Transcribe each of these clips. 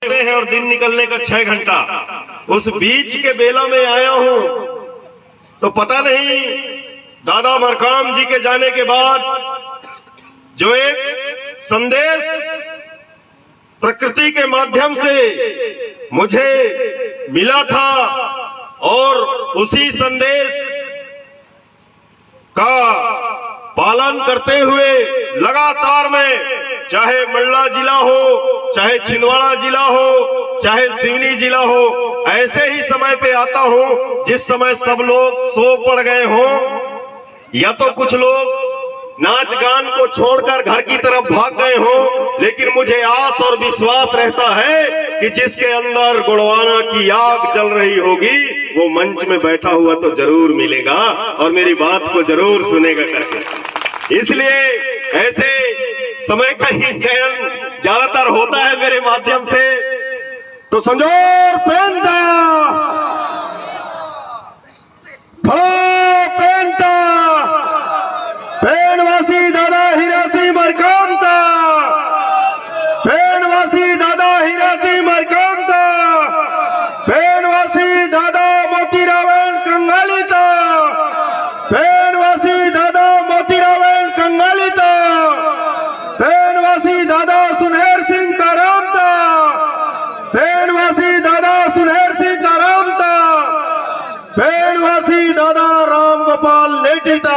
उठते हैं और दिन निकलने का 6 घंटा, उस बीच के बेला में आया हूं। तो पता नहीं दादा मरकाम जी के जाने के बाद जो एक संदेश प्रकृति के माध्यम से मुझे मिला था, और उसी संदेश का पालन करते हुए लगातार मैं, चाहे मंडला जिला हो, चाहे छिंदवाड़ा जिला हो, चाहे सिवनी जिला हो, ऐसे ही समय पे आता हूं जिस समय सब लोग सो पड़ गए हों, या तो कुछ लोग नाच गान को छोड़कर घर की तरफ भाग गए हों। लेकिन मुझे आस और विश्वास रहता है कि जिसके अंदर गुणवाना की आग जल रही होगी वो मंच में बैठा हुआ तो जरूर मिलेगा और मेरी बात को जरूर सुनेगा करके। इसलिए ऐसे समय का ही चयन ज्यादातर होता है मेरे माध्यम से। तो संजोर पेंटा पेंटा पेनवासी दादा हीरासी मरकामता, पेनवासी दादा हीरासी मरकामता, पेनवासी दादा मोतीरावण कंगालीता, पेनवासी दादा मोतीरावण कंगालीता, पेनवासी दादा सुनहर सिंह तारामता, पेनवासी दादा सुनहर सिंह तारामता, पेनवासी दादा राम गोपाल लेटिता,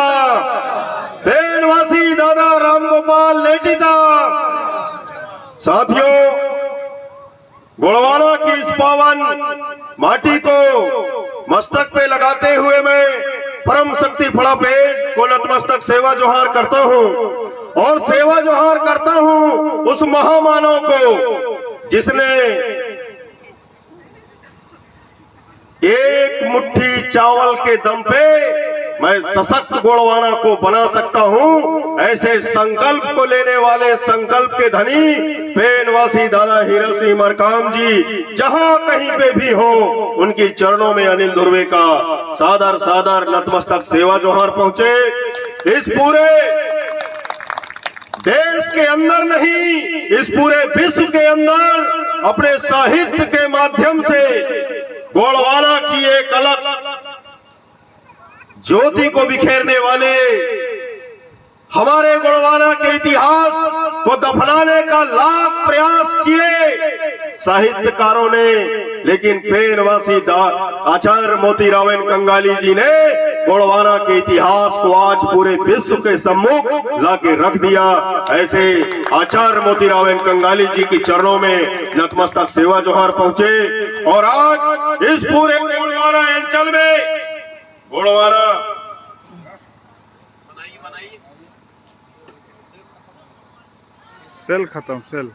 पेनवासी दादा राम गोपाल लेटिता। साथियों, गुणवाना की इस पावन माटी को मस्तक पे लगाते हुए मैं परम शक्ति फड़ापेट को नतमस्तक सेवा जोहार करता हूं, और सेवा जोहार करता हूं उस महामानव को जिसने एक मुट्ठी चावल के दम पे मैं सशक्त गोड़वाना को बना सकता हूं। ऐसे संकल्प को लेने वाले संकल्प के धनी पेनवासी दादा हीरा सिंह मरकाम जी जहां कहीं पे भी हो, उनकी चरणों में अनिल धुर्वे का सादर सादर नतमस्तक सेवा जोहार पहुंचे। इस पूरे देश के अंदर नहीं, इस पूरे विश्व के अंदर अपने साहित्य के माध्यम से गोड़वाना की एक अलग ज्योति को बिखेरने वाले, हमारे गोड़वाना के इतिहास को दफनाने का लाख प्रयास किए साहित्यकारों ने, लेकिन पेनवासी आचार्य मोतीरावण कंगाली जी ने गोड़वाना के इतिहास को आज पूरे विश्व के सम्मुख लाके रख दिया। ऐसे आचार्य मोतीरावण कंगाली जी की चरणों में नतमस्तक सेवा जोहार पहुंचे। और आज इस पूरे गोड़वाना अंचल में गोड़वाना सेल खत्म, सेल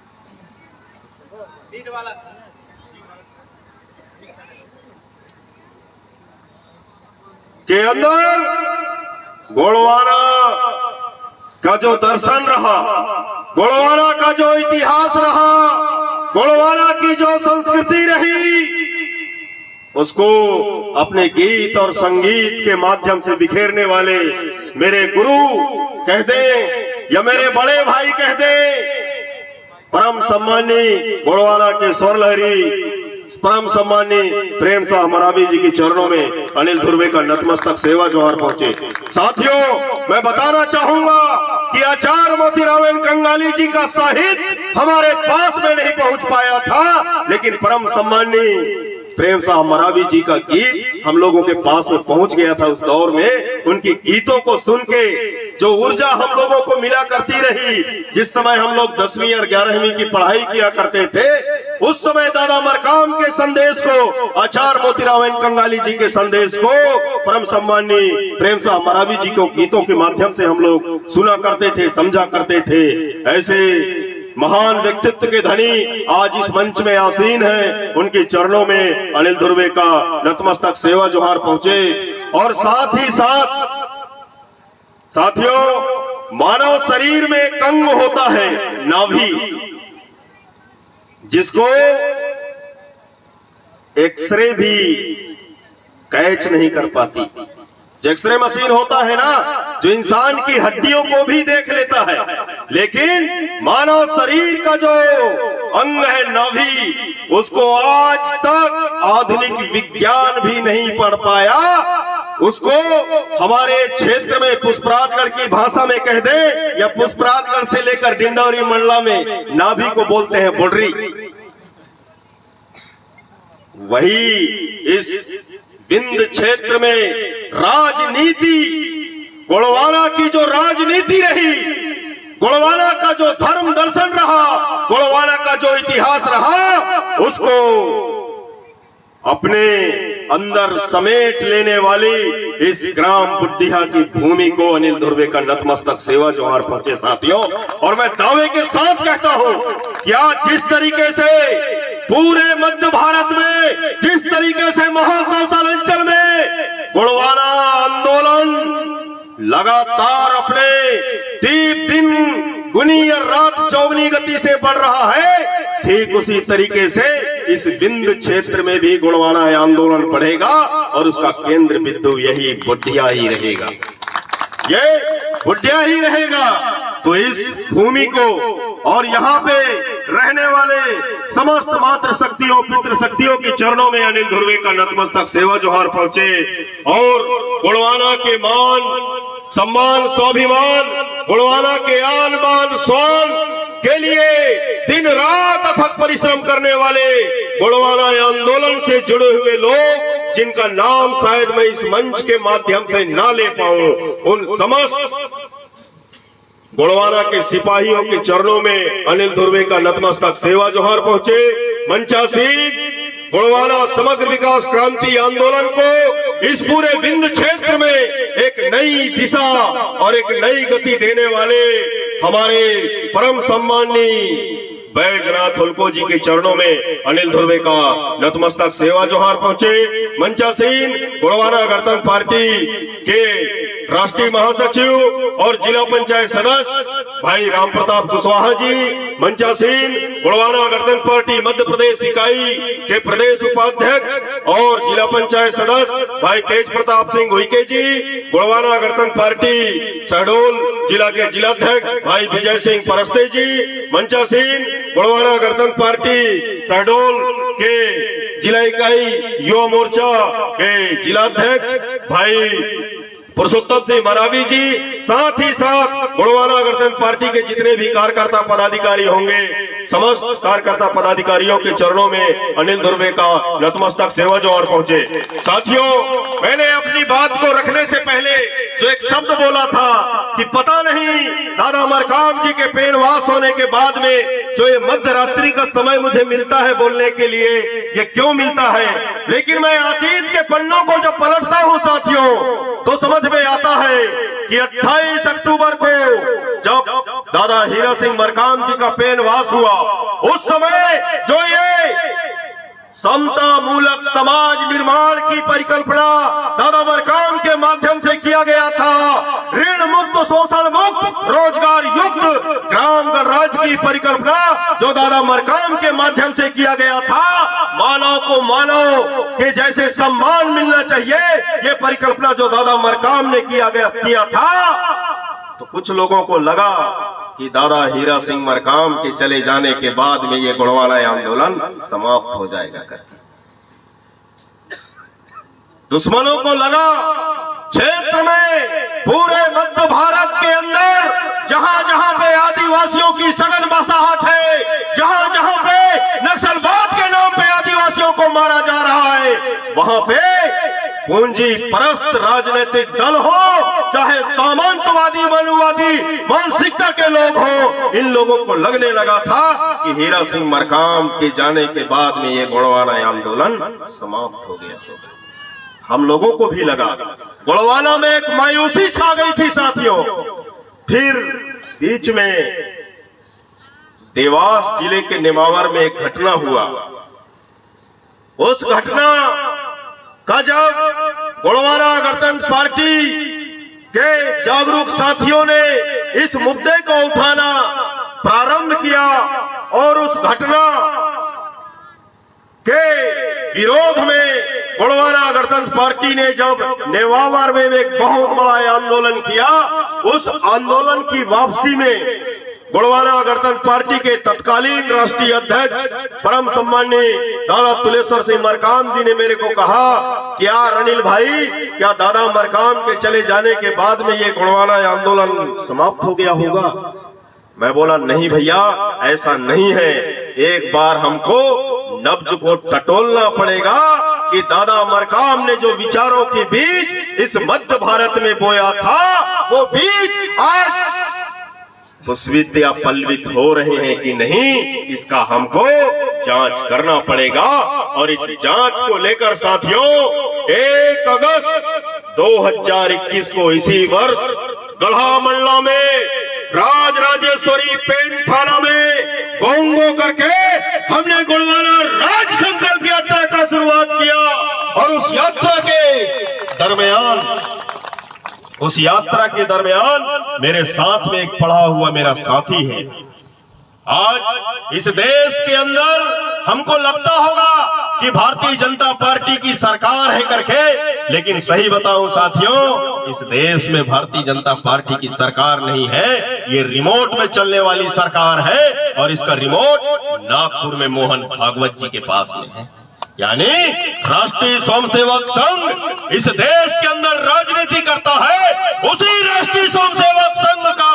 के अंदर गोड़वाना का जो दर्शन रहा, गोड़वाना का जो इतिहास रहा, गोड़वाना की जो संस्कृति रही, उसको अपने गीत और संगीत के माध्यम से बिखेरने वाले मेरे गुरु कह दे या मेरे बड़े भाई कह दे, परम सम्मानी गोड़वाना के स्वरलहरी परम सम्मानी प्रेम शाह मरावी जी की चरणों में अनिल धुर्वे का नतमस्तक सेवा जोहार पहुंचे। साथियों, मैं बताना चाहूंगा कि आचार्य मोतीरावण कंगाली जी का साहित्य हमारे पास में नहीं पहुंच पाया था, लेकिन परम सम्मानी प्रेम शाह मरावी जी का गीत हम लोगों के पास में पहुंच गया था। उस दौर में उनकी गीतों को सुन के जो ऊर्जा हम लोगों को मिला करती रही, जिस समय हम लोग 10वीं और 11वीं की पढ़ाई किया करते थे, उस समय दादा मरकाम के संदेश को, आचार्य मोतीरावण कंगाली जी के संदेश को परम सम्मानी प्रेम शाह मरावी जी को गीतों के माध्यम से हम लोग सुना करते थे, समझा करते थे। ऐसे महान व्यक्तित्व के धनी आज इस मंच में आसीन हैं, उनके चरणों में अनिल धुर्वे का नतमस्तक सेवा जोहार पहुंचे। और साथ ही साथ साथियों, मानव शरीर में एक अंग होता है नाभि, जिसको एक्सरे भी कैच नहीं कर पाती। जो एक्सरे मशीन होता है ना, जो इंसान की हड्डियों को भी देख लेता है, लेकिन मानव शरीर का जो अंग है नाभि, उसको आज तक आधुनिक विज्ञान भी नहीं पढ़ पाया। उसको हमारे क्षेत्र में पुष्पराजगढ़ की भाषा में कह दे या पुष्पराजगढ़ से लेकर डिंडौरी मंडला में नाभि को बोलते हैं बुडरी। वही इस विंध्य क्षेत्र में राजनीति, गोड़वाना की जो राजनीति रही, गोड़वाना का जो धर्म दर्शन रहा, गोड़वाना का जो इतिहास रहा, उसको अपने अंदर समेट लेने वाली इस ग्राम बुड्ढिया की भूमि को अनिल धुर्वे का नतमस्तक सेवा जोहार पहुंचे साथियों। और मैं दावे के साथ कहता हूं कि आज जिस तरीके से पूरे मध्य भारत में, जिस तरीके से महाकौशल अंचल में गोड़वाना आंदोलन लगातार अपने दीप दिन गुनी और रात चौगनी गति से बढ़ रहा है, ठीक उसी तरीके से इस विंध्य क्षेत्र में भी गोड़वाना आंदोलन बढ़ेगा और उसका केंद्र बिंदु यही बुड्ढिया ही रहेगा, ये बुड्ढिया ही रहेगा। तो इस भूमि को और यहाँ पे रहने वाले समस्त मातृ शक्तियों, पितृ शक्तियों के चरणों में अनिल धुर्वे का नतमस्तक सेवा जोहार पहुंचे और गोड़वाना के मान सम्मान स्वाभिमान, गोड़वाना के आन बान स्वान के लिए दिन रात अथक परिश्रम करने वाले गोड़वाना आंदोलन से जुड़े हुए लोग, जिनका नाम शायद मैं इस मंच के माध्यम से ना ले पाऊं, उन समस्त गोड़वाना के सिपाहियों के चरणों में अनिल धुर्वे का नतमस्तक सेवा जोहार पहुंचे। मंचासीन गोड़वाना समग्र विकास क्रांति आंदोलन को इस पूरे विंध्य क्षेत्र में एक नई दिशा और एक नई गति देने वाले हमारे परम सम्माननीय बैजनाथ हुल्को जी के चरणों में अनिल धुर्वे का नतमस्तक सेवा जोहार पहुंचे। मंचासीन गोड़वाना गणतंत्र पार्टी के राष्ट्रीय महासचिव और जिला पंचायत सदस्य भाई राम प्रताप कुशवाहा जी, मंचासीन गोड़वाना गणतंत्र पार्टी मध्य प्रदेश इकाई के प्रदेश उपाध्यक्ष और जिला पंचायत सदस्य भाई तेज प्रताप सिंह उइके जी, गोड़वाना गणतंत्र पार्टी शहडोल जिला के जिलाध्यक्ष भाई विजय सिंह परस्ते जी, मंचासीन गोड़वाना गणतंत्र पार्टी शहडोल के जिला इकाई युवा मोर्चा के जिलाध्यक्ष भाई पुरुषोत्तम सिंह मरावी जी, साथ ही साथ गोड़वाना गणतंत्र पार्टी के जितने भी कार्यकर्ता पदाधिकारी होंगे, समस्त कार्यकर्ता पदाधिकारियों के चरणों में अनिल धुर्वे का नतमस्तक सेवा जोहार पहुंचे। साथियों, मैंने अपनी बात को रखने से पहले जो एक शब्द बोला था कि पता नहीं दादा मरकाम जी के पेनवास होने के बाद में जो ये मध्य रात्रि का समय मुझे मिलता है बोलने के लिए, ये क्यों मिलता है, लेकिन मैं अतीत के पन्नों को जब पलटता हूँ साथियों, तो समझ में आता है कि 28 अक्टूबर को जब दादा हीरा सिंह मरकाम जी का पेनवास हुआ, उस समय जो ये समता मूलक समाज निर्माण की परिकल्पना दादा मरकाम के माध्यम से किया गया था, ऋण मुक्त, शोषण मुक्त, रोजगार युक्त ग्राम गणराज्य की परिकल्पना जो दादा मरकाम के माध्यम से किया गया था, मानव को मानव के जैसे सम्मान मिलना चाहिए, ये परिकल्पना जो दादा मरकाम ने किया था, तो कुछ लोगों को लगा कि दादा हीरा सिंह मरकाम के चले जाने के बाद में ये गोड़वाना आंदोलन समाप्त हो जाएगा करके। दुश्मनों को लगा क्षेत्र में, पूरे मध्य भारत के अंदर जहां जहां पे आदिवासियों की सघन बसाहट है, जहां जहां पे नक्सलवाद के नाम पे आदिवासियों को मारा जा रहा है, वहां पे पूंजी परस्त राजनीतिक दल हो, चाहे सामंतवादी मनुवादी मानसिकता के लोग हो, इन लोगों को लगने लगा था कि हीरा सिंह मरकाम के जाने के बाद में ये गोड़वाना आंदोलन समाप्त हो गया। हम लोगों को भी लगा, गोड़वाना में एक मायूसी छा गई थी साथियों। फिर बीच में देवास जिले के नेमावर में एक घटना हुआ। उस घटना का जब गोड़वाना गणतंत्र पार्टी के जागरूक साथियों ने इस मुद्दे को उठाना प्रारंभ किया और उस घटना के विरोध में गोड़वाना गणतंत्र पार्टी ने जब नेमावर में एक बहुत बड़ा आंदोलन किया, उस आंदोलन की वापसी में गोड़वाना गणतंत्र पार्टी के तत्कालीन राष्ट्रीय अध्यक्ष परम सम्माननीय दादा तुलेश्वर सिंह मरकाम जी ने मेरे को कहा कि यार अनिल भाई, क्या दादा मरकाम के चले जाने के बाद में ये गोड़वाना आंदोलन समाप्त हो गया होगा? मैं बोला नहीं भैया, ऐसा नहीं है। एक बार हमको नब्ज को टटोलना पड़ेगा कि दादा मरकाम ने जो विचारों के बीज इस मध्य भारत में बोया था, वो बीज आज पुष्पित या पल्लवित हो रहे हैं कि नहीं, इसका हमको जांच करना पड़ेगा। और इस जांच को लेकर साथियों 1 अगस्त 2021 को इसी वर्ष गढ़ा मंडला में राज राजेश्वरी पेंट थाना में गोंगो करके हमने गोड़वाना राज संकल्प यात्रा का शुरुआत किया। और उस यात्रा के दरमियान मेरे साथ में एक पढ़ा हुआ मेरा साथी है। आज इस देश के अंदर हमको लगता होगा कि भारतीय जनता पार्टी की सरकार है करके, लेकिन सही बताऊं साथियों, इस देश में भारतीय जनता पार्टी की सरकार नहीं है, ये रिमोट में चलने वाली सरकार है। और इसका रिमोट नागपुर में मोहन भागवत जी के पास में है। यानी राष्ट्रीय स्वयंसेवक संघ इस देश के अंदर राजनीति करता है। उसी राष्ट्रीय स्वयंसेवक संघ का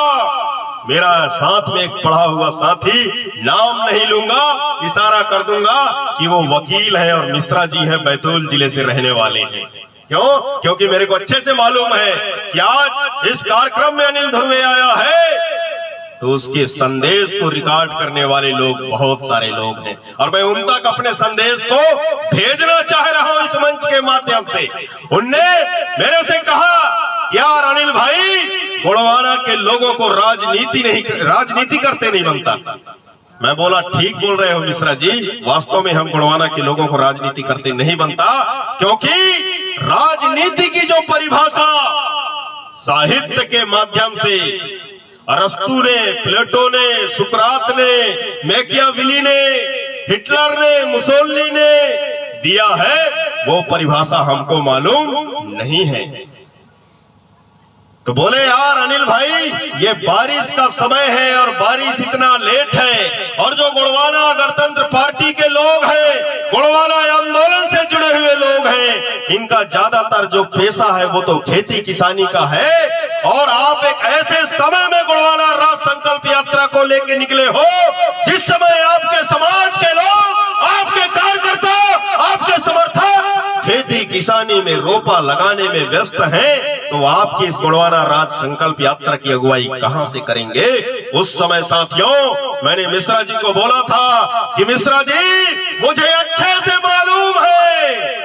मेरा साथ में एक पढ़ा हुआ साथी, नाम नहीं लूंगा, इशारा कर दूंगा कि वो वकील है और मिश्रा जी है, बैतूल जिले से रहने वाले हैं। क्यों? क्योंकि मेरे को अच्छे से मालूम है कि आज इस कार्यक्रम में अनिल धुर्वे आया है तो उसके संदेश को रिकॉर्ड करने वाले लोग बहुत सारे लोग हैं। और मैं उन तक अपने संदेश को भेजना चाह रहा हूं इस मंच के माध्यम से। उनने मेरे से कहा, यार अनिल भाई, गोड़वाना के लोगों को राजनीति करते नहीं बनता। मैं बोला ठीक बोल रहे हो मिश्रा जी, वास्तव में हम गोड़वाना के लोगों को राजनीति करते नहीं बनता, क्योंकि राजनीति की जो परिभाषा साहित्य के माध्यम से अरस्तु ने, प्लेटो ने, सुकरात ने, मैकियावेली ने, हिटलर ने, मुसोलिनी ने दिया है, वो परिभाषा हमको मालूम नहीं है। तो बोले यार अनिल भाई, ये बारिश का समय है और बारिश इतना लेट है, और जो गोड़वाना गणतंत्र पार्टी के लोग हैं, गोड़वाना आंदोलन से जुड़े हुए लोग हैं, इनका ज्यादातर जो पेशा है वो तो खेती किसानी का है। और आप एक ऐसे समय में गोड़वाना राज संकल्प यात्रा को लेके निकले हो जिस समय आपके समाज के लोग, आपके कार्यकर्ता, आपके समर्थक खेती किसानी में रोपा लगाने में व्यस्त हैं, तो आपकी इस गोड़वाना राज संकल्प यात्रा की अगुवाई कहां से करेंगे? उस समय साथियों मैंने मिश्रा जी को बोला था कि मिश्रा जी, मुझे अच्छे से मालूम है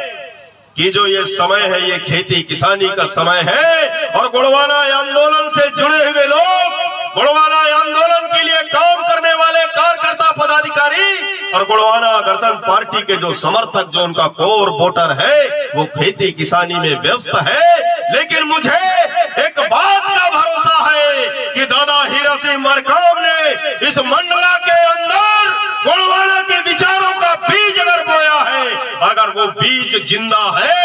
कि जो ये समय है ये खेती किसानी का समय है, और गोड़वाना आंदोलन से जुड़े हुए लोग, गोड़वाना आंदोलन के लिए काम करने वाले कार्यकर्ता पदाधिकारी और गोड़वाना गणतंत्र पार्टी के जो समर्थक, जो उनका कोर वोटर है, वो खेती किसानी में व्यस्त है। लेकिन मुझे एक बात का भरोसा है कि दादा हीरा सिंह मरकाम ने इस मंडला के अंदर गोड़वाना के विचारों का बीज अगर बोया है, अगर वो बीज जिंदा है,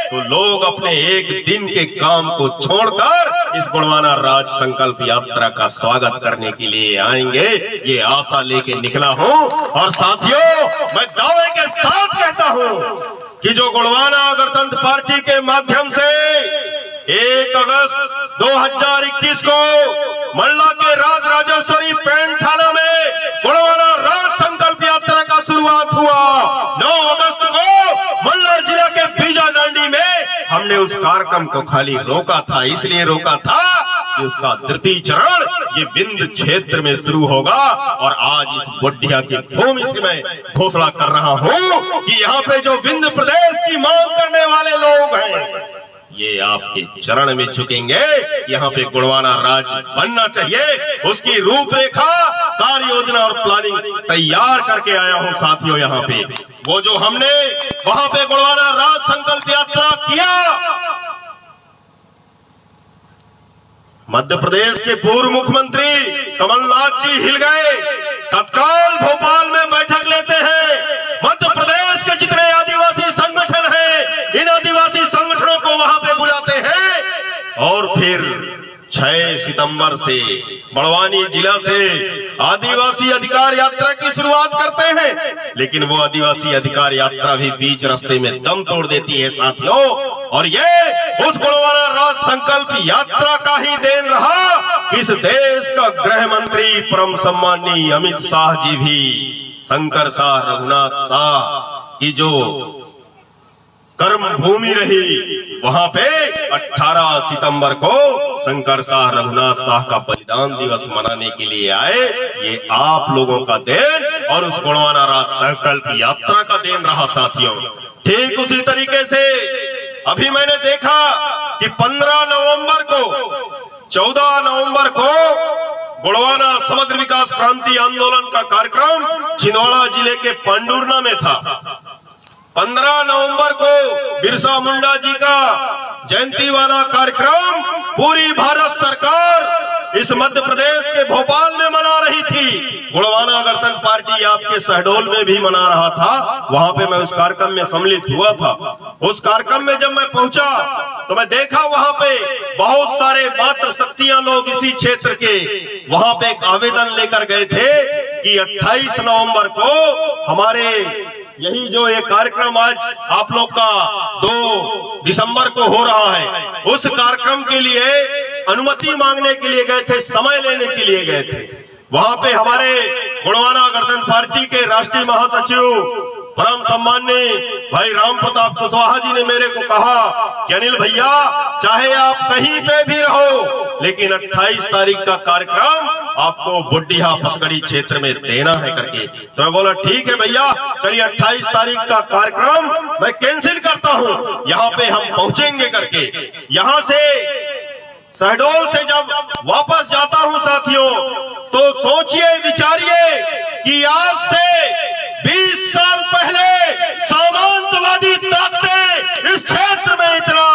तो लोग अपने एक दिन के काम को छोड़कर इस गोड़वाना राज संकल्प यात्रा का स्वागत करने के लिए आएंगे। ये आशा लेके निकला हूं। और साथियों, मैं दावे के साथ कहता हूं कि जो गोड़वाना गणतंत्र पार्टी के माध्यम से 1 अगस्त 2021 को मंडला के राज राजेश्वरी पेंट थाना में गोड़वाना राज संकल्प यात्रा का शुरुआत हुआ, 9 अगस्त को मंडला जिला के बीजा डांडी में हमने उस कार्यक्रम को खाली रोका था, इसलिए रोका था कि उसका तृतीय चरण ये विंध्य क्षेत्र में शुरू होगा। और आज इस बोडिया की भूमि से मैं घोषणा कर रहा हूं कि यहाँ पे जो विंध्य प्रदेश की मांग करने वाले लोग हैं, ये आपके चरण में झुकेंगे। यहाँ पे गोड़वाना राज्य बनना चाहिए, उसकी रूपरेखा, कार्य योजना और प्लानिंग तैयार करके आया हूँ साथियों। यहाँ पे वो जो हमने वहां पे गोड़वाना राज संकल्प यात्रा किया, मध्य प्रदेश के पूर्व मुख्यमंत्री कमलनाथ जी हिल गए, तत्काल भोपाल में बैठक लेते हैं। मध्य प्रदेश के जितने आदिवासी संगठन हैं, इन आदिवासी संगठनों को वहां पे बुलाते हैं, और फिर 6 सितंबर से बड़वानी जिला से आदिवासी अधिकार यात्रा की शुरुआत करते हैं, लेकिन वो आदिवासी अधिकार यात्रा भी बीच रास्ते में दम तोड़ देती है साथियों। और ये उस गोंडवाना राज संकल्प यात्रा का ही देन रहा। इस देश का गृह मंत्री परम सम्माननीय अमित शाह जी भी शंकर शाह रघुनाथ शाह की जो कर्म भूमि रही, वहां पे 18 सितंबर को शंकर शाह रघुनाथ शाह का बलिदान दिवस मनाने के लिए आए। ये आप लोगों का देन और उस गोंडवाना राज संकल्प यात्रा का देन रहा साथियों। ठीक उसी तरीके से अभी मैंने देखा कि 15 नवंबर को 14 नवंबर को गोंडवाना समग्र विकास क्रांति आंदोलन का कार्यक्रम छिंदवाड़ा जिले के पंडुरना में था। 15 नवंबर को बिरसा मुंडा जी का जयंती वाला कार्यक्रम पूरी भारत सरकार इस मध्य प्रदेश के भोपाल में मना रही थी। गोंडवाना गणतंत्र पार्टी आपके शहडोल में भी मना रहा था। वहां पे मैं उस कार्यक्रम में सम्मिलित हुआ था। उस कार्यक्रम में जब मैं पहुंचा तो मैं देखा वहां पे बहुत सारे मातृ शक्तियां लोग इसी क्षेत्र के वहां पे एक आवेदन लेकर गए थे कि 28 नवंबर को हमारे यही जो ये कार्यक्रम आज आप लोग का 2 दिसंबर को हो रहा है, उस कार्यक्रम के लिए अनुमति मांगने के लिए गए थे, समय लेने के लिए गए थे। वहां पे हमारे गोंडवाना गणतंत्र पार्टी के राष्ट्रीय महासचिव परम सम्माननीय भाई राम प्रताप कुशवाहा जी ने मेरे को कहा कि अनिल भैया, चाहे आप कहीं पे भी रहो, लेकिन 28 तारीख का कार्यक्रम आपको बुड्ढिया फसगड़ी क्षेत्र में देना है करके। तो मैं बोला ठीक है भैया, चलिए 28 तारीख का कार्यक्रम मैं कैंसिल करता हूँ, यहाँ पे हम पहुंचेंगे करके। यहाँ से शहडोल से जब वापस जाता हूँ साथियों, तो सोचिए विचारिए कि आज से 20 साल पहले सामंतवादी ताकतें इस क्षेत्र में इतना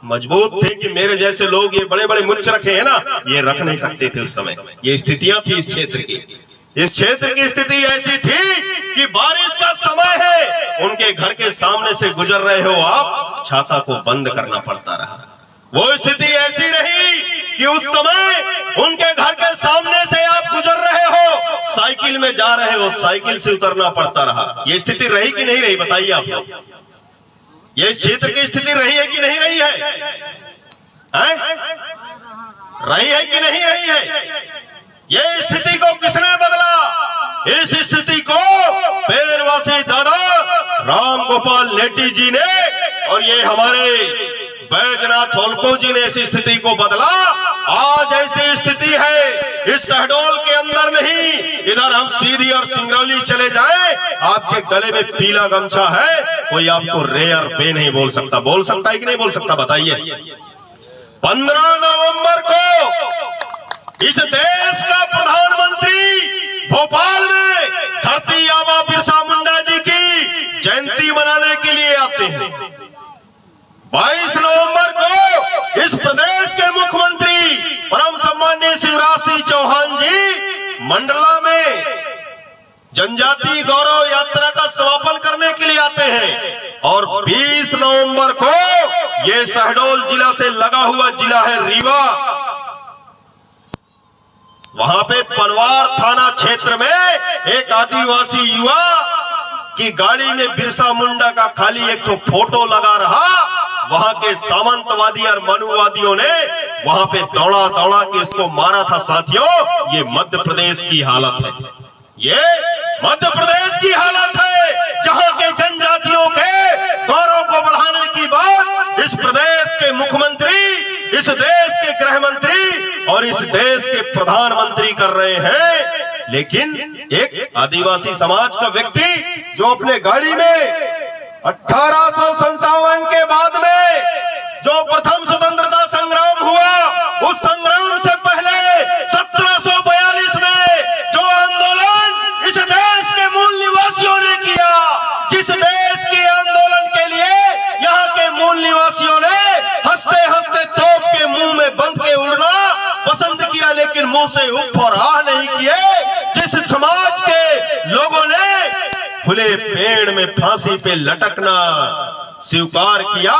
मजबूत थे कि मेरे जैसे लोग ये बड़े बड़े मुच्छ रखे हैं ना, ये रख नहीं सकते थे उस समय। ये स्थितियां थी इस क्षेत्र की। इस क्षेत्र की स्थिति ऐसी थी कि बारिश का समय है, उनके घर के सामने से गुजर रहे हो आप, छाता को बंद करना पड़ता रहा। वो स्थिति ऐसी रही कि उस समय उनके घर के सामने से आप गुजर रहे हो, साइकिल में जा रहे हो, साइकिल से उतरना पड़ता रहा। ये स्थिति रही कि नहीं रही, बताइए आप लोग। ये क्षेत्र की स्थिति रही है कि नहीं रही है? रही है कि नहीं रही है? ये स्थिति को किसने बदला? इस स्थिति को पेड़वासी दादा राम गोपाल लेटी जी ने और ये हमारे बैजनाथ होलको जी ने इस स्थिति को बदला। आज ऐसी स्थिति है इस शहडोल के अंदर नहीं, इधर हम सीधी और सिंगरौली चले जाएं, आपके गले में पीला गमछा है, कोई आपको रे और बे नहीं बोल सकता। बोल सकता है कि नहीं बोल सकता, बताइए। 15 नवंबर को इस देश का प्रधानमंत्री भोपाल में धरती आबा बिरसा मुंडा जी की जयंती मनाने के लिए आते हैं। 22 नवंबर को इस प्रदेश के मुख्यमंत्री परम सम्माननीय शिवराज सिंह चौहान जी मंडला में जनजाति गौरव यात्रा का समापन करने के लिए आते हैं। और 20 नवंबर को ये शहडोल जिला से लगा हुआ जिला है रीवा, वहां पे पनवार थाना क्षेत्र में एक आदिवासी युवा की गाड़ी में बिरसा मुंडा का खाली एक तो फोटो लगा रहा। वहां के सामंतवादी और मनुवादियों ने वहां पे दौड़ा दौड़ा के इसको मारा था साथियों। ये मध्य प्रदेश की हालत है, ये मध्य प्रदेश की हालत है, जहां के जनजातियों के गौरव को बढ़ाने की बात इस प्रदेश के मुख्यमंत्री, इस देश के गृह मंत्री और इस देश के प्रधानमंत्री कर रहे हैं। लेकिन एक आदिवासी समाज का व्यक्ति जो अपने गाड़ी में 1857 के बाद में जो प्रथम स्वतंत्रता संग्राम हुआ, उस संग्राम से पहले 1742 में जो आंदोलन इस देश के मूल निवासियों ने किया, जिस देश के आंदोलन के लिए यहाँ के मूल निवासियों ने हंसते हंसते तोप के मुंह में बंद के उड़ना पसंद किया, लेकिन मुंह से उफ और आह नहीं किए, जिस समाज के लोगों ने खुले पेड़ में फांसी पे लटकना स्वीकार किया,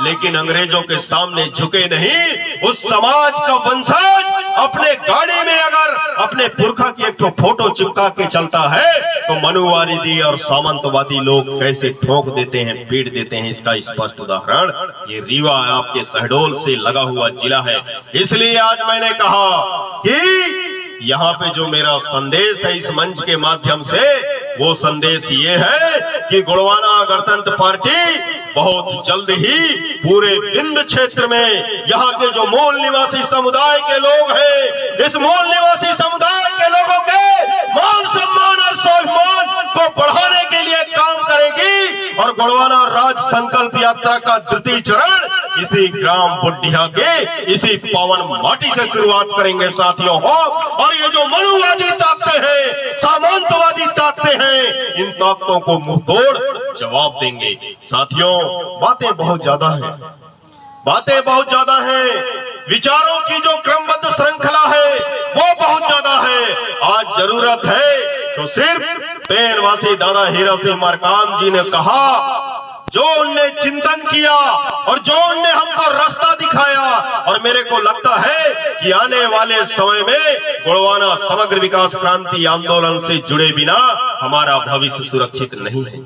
लेकिन अंग्रेजों के सामने झुके नहीं। उस समाज का वंशज अपने गाड़ी में अगर अपने पुरखा की एक फोटो चिपका के चलता है तो मनुवादी और सामंतवादी लोग कैसे ठोक देते हैं, पीट देते हैं, इसका स्पष्ट उदाहरण ये रीवा आपके शहडोल से लगा हुआ जिला है। इसलिए आज मैंने कहा कि यहाँ पे जो मेरा संदेश है इस मंच के माध्यम से, वो संदेश ये है कि गोंडवाना गणतंत्र पार्टी बहुत जल्द ही पूरे विंध्य क्षेत्र में यहाँ के जो मूल निवासी समुदाय के लोग हैं, इस मूल निवासी समुदाय के लोगों के मान सम्मान और स्वाभिमान को बढ़ाने के लिए काम करेगी। और गोंडवाना राज संकल्प यात्रा का द्वितीय चरण इसी ग्राम बुढ़िया के इसी पावन माटी से शुरुआत करेंगे साथियों हो। और ये जो मनुवादी ताकतें हैं, सामंतवादी ताकतें हैं, इन ताकतों को मुंह तोड़ जवाब देंगे। साथियों, बातें बहुत ज्यादा हैं, बातें बहुत ज्यादा हैं, विचारों की जो क्रमबद्ध श्रृंखला है वो बहुत ज्यादा है। आज जरूरत है तो सिर्फ पेनवासी दादा हीरा सिंह मरकाम जी ने कहा, जो उनने चिंतन किया और जो उनने हमको रास्ता दिखाया, और मेरे को लगता है कि आने वाले समय में गोंडवाना समग्र विकास क्रांति आंदोलन से जुड़े बिना हमारा भविष्य सुरक्षित नहीं है।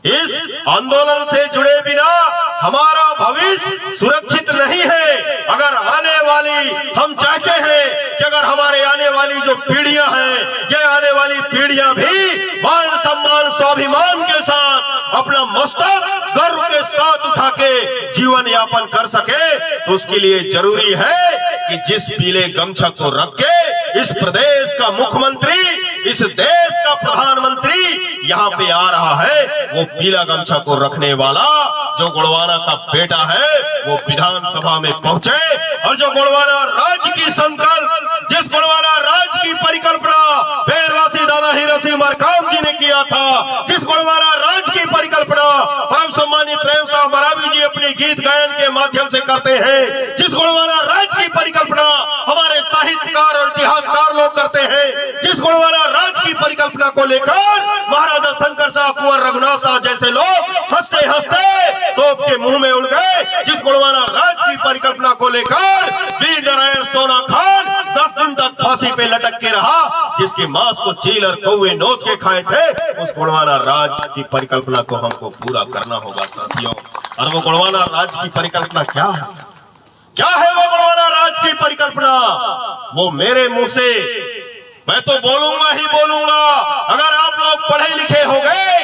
इस आंदोलन से जुड़े बिना हमारा भविष्य सुरक्षित नहीं है। अगर आने वाली, हम चाहते हैं कि अगर हमारे आने वाली जो पीढ़ियां हैं, ये आने वाली पीढ़ियां भी मान सम्मान स्वाभिमान के साथ अपना मस्तक गर्व के साथ उठा के जीवन यापन कर सके, तो उसके लिए जरूरी है कि जिस पीले गमछा को रख के इस प्रदेश का मुख्यमंत्री, इस देश का प्रधानमंत्री यहाँ पे आ रहा है, वो पीला गमछा को रखने वाला जो गोंडवाना का बेटा है वो विधानसभा में पहुंचे। और जो गोंडवाना राज्य की संकल्प, जिस गोंडवाना राज्य की परिकल्पना पेनवासी दादा हीरा सिंह मरकाम जी ने किया था, जिस गोंडवाना राज्य की परिकल्पना परम सम्मानीय प्रेम साह मरावी जी अपने गीत गायन के माध्यम से करते हैं, जिस गोंडवाना राज्य की परिकल्पना हमारे साहित्यकार और इतिहासकार लोग करते हैं, जिस गोंडवाना राज्य की परिकल्पना को लेकर महाराजा शंकर साहब, कुंवर रघुनाथ साहब जैसे लोग हंसते हंसते तोप के मुंह में उड़ गए, जिस गोंडवाना राज्य की परिकल्पना को लेकर वीर नारायण सोना खान 10 दिन तक फांसी पे लटक के रहा, जिसके मांस को चील और कौवे नोच के खाए थे, उस गोंडवाना राज्य की परिकल्पना को हमको पूरा करना होगा साथियों। और वो गोंडवाना राज्य की परिकल्पना क्या है? क्या है वो गोंडवाना राज्य की परिकल्पना? वो मेरे मुंह से मैं तो बोलूंगा ही बोलूंगा। अगर आप लोग पढ़े लिखे हो गए,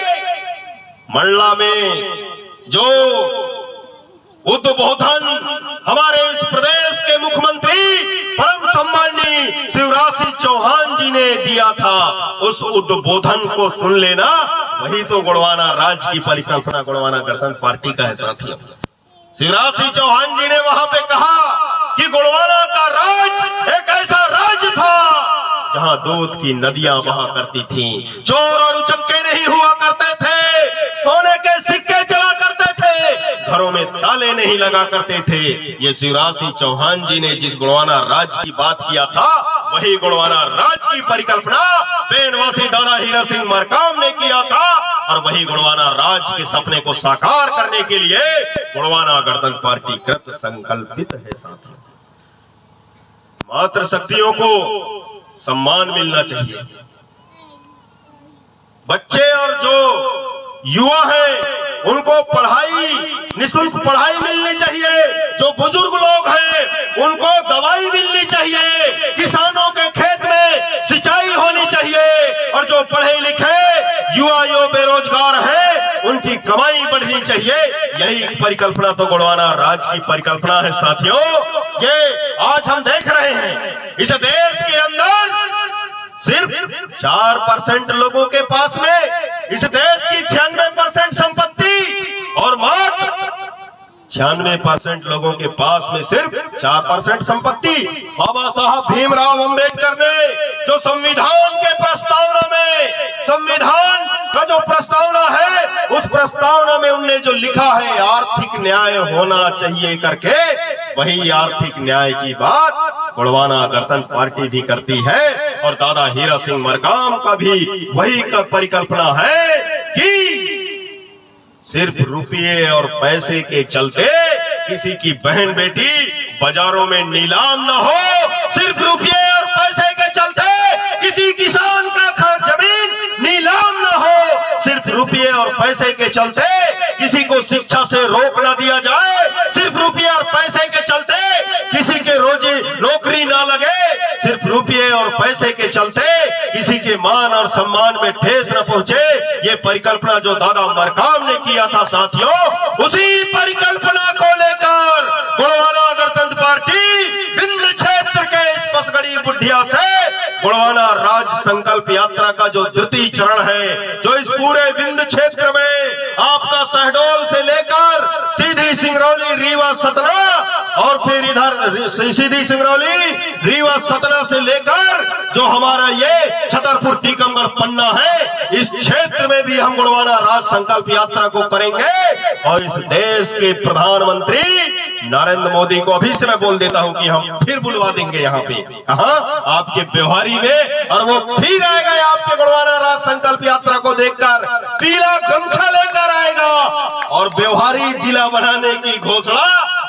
मंडला में जो उद्बोधन हमारे इस प्रदेश के मुख्यमंत्री परम सम्माननीय शिवराज सिंह चौहान जी ने दिया था, उस उद्बोधन को सुन लेना, वही तो गोंडवाना राज्य की परिकल्पना गोंडवाना गणतंत्र पार्टी का है साथियों। शिवराज सिंह चौहान जी ने वहां पे कहा कि गोंडवाना का राज्य एक ऐसा राज्य था जहां दूध की नदियां बहा करती थीं, चोर और उचक्के नहीं हुआ करते थे, सोने के सिक्के चला करते थे, घरों में ताले नहीं लगा करते थे। ये शिवराज सिंह चौहान जी ने जिस गोंडवाना राज्य की बात किया था, वही गोंडवाना राज्य की परिकल्पना पेनवासी दादा हीरा सिंह मरकाम ने किया था। और वही गोंडवाना राज्य के सपने को साकार करने के लिए गोंडवाना गणतंत्र पार्टी कृत संकल्पित है साथियों। मातृ शक्तियों को सम्मान मिलना चाहिए। बच्चे और जो युवा हैं उनको पढ़ाई, निःशुल्क पढ़ाई मिलनी चाहिए। जो बुजुर्ग लोग हैं उनको दवाई मिलनी चाहिए। किसानों के खेत में सिंचाई होनी चाहिए। और जो पढ़े लिखे युवा जो बेरोजगार हैं उनकी कमाई बढ़नी चाहिए। यही परिकल्पना तो गोंडवाना राज्य की परिकल्पना है साथियों। ये आज हम देख रहे हैं इस देश के अंदर सिर्फ 4% लोगों के पास में इस देश की 96% संपत्ति और मात्र 96% लोगों के पास में सिर्फ 4% संपत्ति। बाबा साहब भीमराव अंबेडकर ने जो संविधान के प्रस्तावना में, संविधान का जो प्रस्तावना है उस प्रस्तावना में उनने जो लिखा है आर्थिक न्याय होना चाहिए करके, वही आर्थिक न्याय की बात गोंडवाना गणतंत्र पार्टी भी करती है। और दादा हीरा सिंह मरकाम का भी वही का परिकल्पना है कि सिर्फ रुपये और पैसे के चलते किसी की बहन बेटी बाजारों में नीलाम न हो। सिर्फ रुपये और पैसे के चलते किसी किसान का जमीन नीलाम न हो। सिर्फ रुपये और पैसे के चलते किसी को शिक्षा से रोक न दिया जाए। सिर्फ रुपये और पैसे के चलते किसी के रोजी नौकरी ना लगे। सिर्फ रुपये और पैसे के चलते किसी के मान और सम्मान में ठेस न पहुंचे। ये परिकल्पना जो दादा मरकाम ने किया था साथियों, उसी परिकल्पना को लेकर गोड़वाना गणतंत्र पार्टी विंध्य क्षेत्र के इस पसगड़ी बुढ़िया से गोड़वाना राज संकल्प यात्रा का जो द्वितीय चरण है, जो इस पूरे विंध्य क्षेत्र में आपका शहडोल से लेकर सीधी सिंगरौली रीवा सतना और फिर इधर सीधी सिंगरौली रीवा सतना से लेकर जो हमारा ये छतरपुर टीकमगढ़ पन्ना है, इस क्षेत्र में भी हम गोड़वाना राज संकल्प यात्रा को करेंगे। और इस देश के प्रधानमंत्री नरेंद्र मोदी को अभी से मैं बोल देता हूं कि हम फिर बुलवा देंगे यहाँ पे, हाँ, आपके व्यवहारी में, और वो फिर आएगा आपके गोड़वाना राज संकल्प यात्रा को देखकर पीला गमछा लेकर आएगा और व्यवहारी जिला बनाने की घोषणा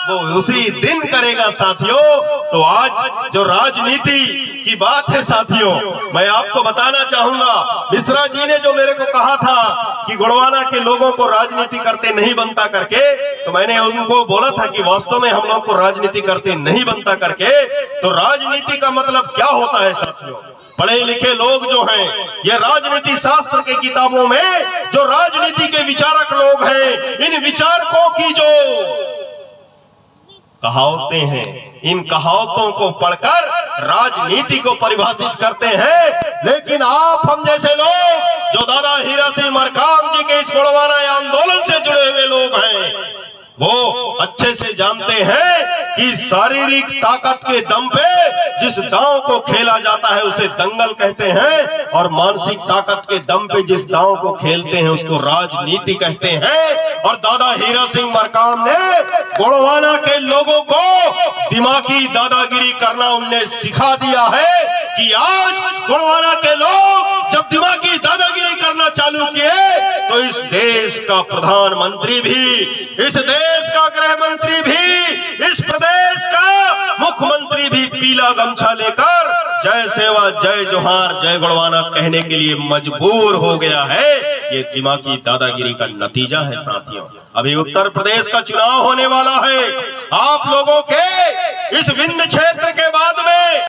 वो उसी दिन करेगा साथियों। तो आज जो राजनीति की बात है साथियों, मैं आपको बताना चाहूंगा, मिश्रा जी ने जो मेरे को कहा था कि गोड़वाना के लोगों को राजनीति करते नहीं बनता करके, तो मैंने उनको बोला था कि वास्तव में हम लोग को राजनीति करते नहीं बनता करके। तो राजनीति का मतलब क्या होता है साथियों? पढ़े लिखे लोग जो हैं, ये राजनीति शास्त्र के किताबों में जो राजनीति के विचारक लोग हैं, इन विचारकों की जो कहावतें हैं, इन कहावतों को पढ़कर राजनीति को परिभाषित करते हैं। लेकिन आप हम जैसे लोग जो दादा हीरा सिंह मरकाम जी के इस गोड़वाना आंदोलन से जुड़े हुए लोग हैं, वो अच्छे से जानते हैं कि शारीरिक ताकत के दम पे जिस दांव को खेला जाता है उसे दंगल कहते हैं, और मानसिक ताकत के दम पे जिस दांव को खेलते हैं उसको राजनीति कहते हैं। और दादा हीरा सिंह मरकाम ने गोड़वाना के लोगों को दिमागी दादागिरी करना उनने सिखा दिया है कि आज गोड़वाना के लोग जब दिमागी दादागिरी करना चालू किए तो इस देश का प्रधानमंत्री भी, इस देश का गृह मंत्री भी, इस प्रदेश का मुख्यमंत्री भी पीला गमछा लेकर जय सेवा जय जोहार जय गोड़वाना कहने के लिए मजबूर हो गया है। ये दिमागी दादागिरी का नतीजा है साथियों। अभी उत्तर प्रदेश का चुनाव होने वाला है। आप लोगों के इस विंध्य क्षेत्र के बाद में